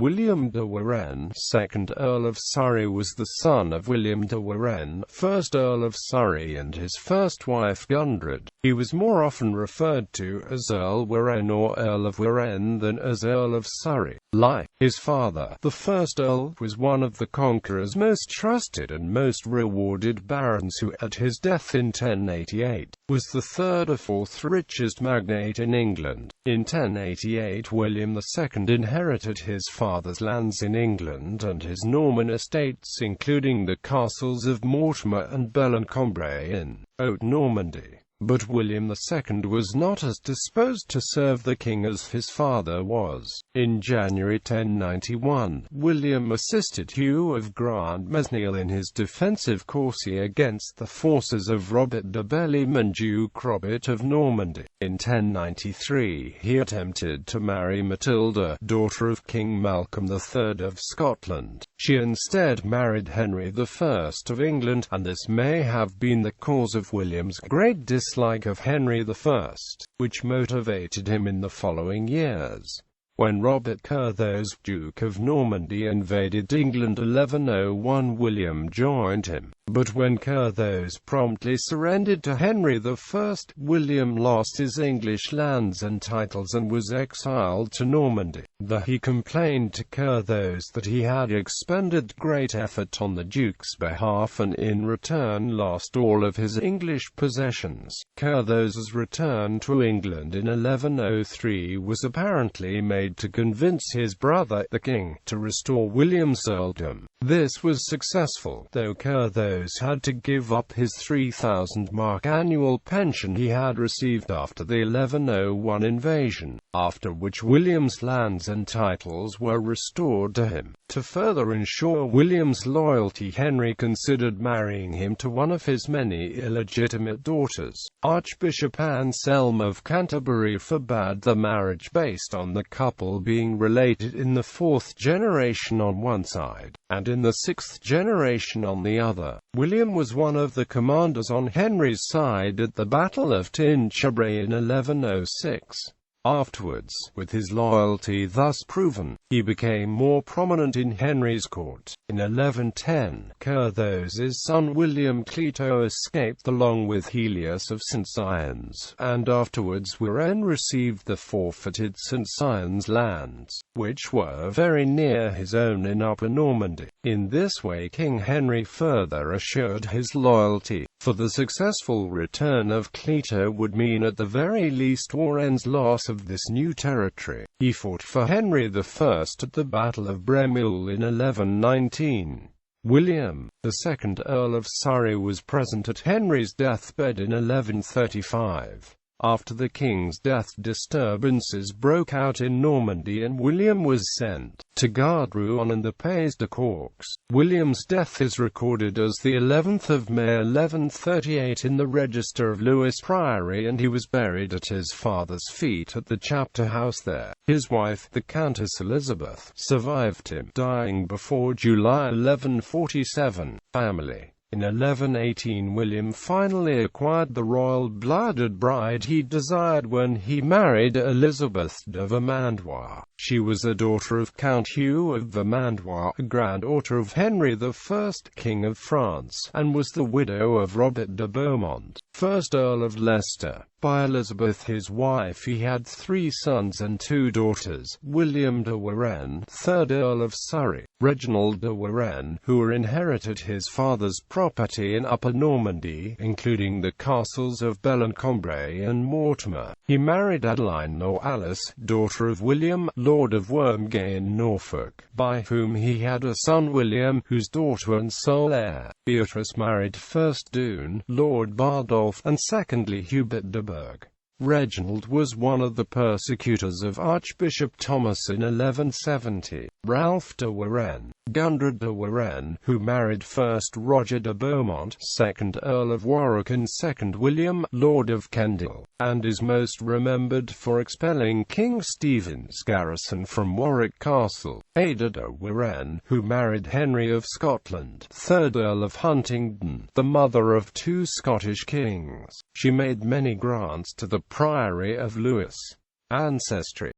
William de Warenne, 2nd Earl of Surrey, was the son of William de Warenne, 1st Earl of Surrey, and his first wife Gundred. He was more often referred to as Earl Warenne or Earl of Warenne than as Earl of Surrey. Like his father, the first Earl was one of the Conqueror's most trusted and most rewarded barons who, at his death in 1088, was the third or fourth richest magnate in England. In 1088, William II inherited his father's lands in England and his Norman estates, including the castles of Mortimer and Bel-en-Cambrai in Haute-Normandy. But William II was not as disposed to serve the king as his father was. In January 1091, William assisted Hugh of Grandmesnil in his defensive corsae against the forces of Robert de Bellême and Duke Robert of Normandy. In 1093, he attempted to marry Matilda, daughter of King Malcolm III of Scotland. She instead married Henry I of England, and this may have been the cause of William's great dislike of Henry I, which motivated him in the following years. When Robert Curthose, Duke of Normandy, invaded England 1101, William joined him. But when Curthose promptly surrendered to Henry I, William lost his English lands and titles and was exiled to Normandy. He complained to Curthose that he had expended great effort on the Duke's behalf and in return lost all of his English possessions. Curthose's return to England in 1103 was apparently made to convince his brother, the king, to restore William's earldom. This was successful, though Curthose had to give up his 3,000 mark annual pension he had received after the 1101 invasion, after which William's lands and titles were restored to him. To further ensure William's loyalty, Henry considered marrying him to one of his many illegitimate daughters. Archbishop Anselm of Canterbury forbade the marriage based on the couple being related in the 4th generation on one side, and in the 6th generation on the other. William was one of the commanders on Henry's side at the Battle of Tinchebray in 1106. Afterwards, with his loyalty thus proven, he became more prominent in Henry's court. In 1110, Curthose's son William Clito escaped along with Helias of St. Sion's, and afterwards Warenne received the forfeited St. Sion's lands, which were very near his own in Upper Normandy. In this way King Henry further assured his loyalty, for the successful return of Clito would mean at the very least Warenne's loss of this new territory. He fought for Henry I at the Battle of Bremule in 1119. William, the 2nd Earl of Surrey, was present at Henry's deathbed in 1135. After the king's death, disturbances broke out in Normandy and William was sent to guard Rouen and the Pays de Caux. William's death is recorded as the 11th of May 1138 in the register of Lewes Priory, and he was buried at his father's feet at the chapter house there. His wife, the Countess Elizabeth, survived him, dying before July 1147. Family. In 1118, William finally acquired the royal-blooded bride he desired when he married Elizabeth de Vermandois. She was a daughter of Count Hugh of Vermandois, a granddaughter of Henry I, King of France, and was the widow of Robert de Beaumont, 1st Earl of Leicester. By Elizabeth his wife he had 3 sons and 2 daughters: William de Warenne, 3rd Earl of Surrey; Reginald de Warenne, who inherited his father's property in Upper Normandy, including the castles of Bel-en-Cambrai and Mortimer. He married Adeline or Alice, daughter of William, Lord of Wormgay in Norfolk, by whom he had a son William, whose daughter and sole heir. Beatrice married first Dune, Lord Bardolph, and secondly Hubert de Burgh. Reginald was one of the persecutors of Archbishop Thomas in 1170. Ralph de Warenne, Gundred.De Warenne, who married first Roger de Beaumont, 2nd Earl of Warwick, and 2nd William, Lord of Kendal, and is most remembered for expelling King Stephen's garrison from Warwick Castle. Ada de Warenne, who married Henry of Scotland, 3rd Earl of Huntingdon, the mother of 2 Scottish kings. She made many grants to the Priory of Lewes. Ancestry.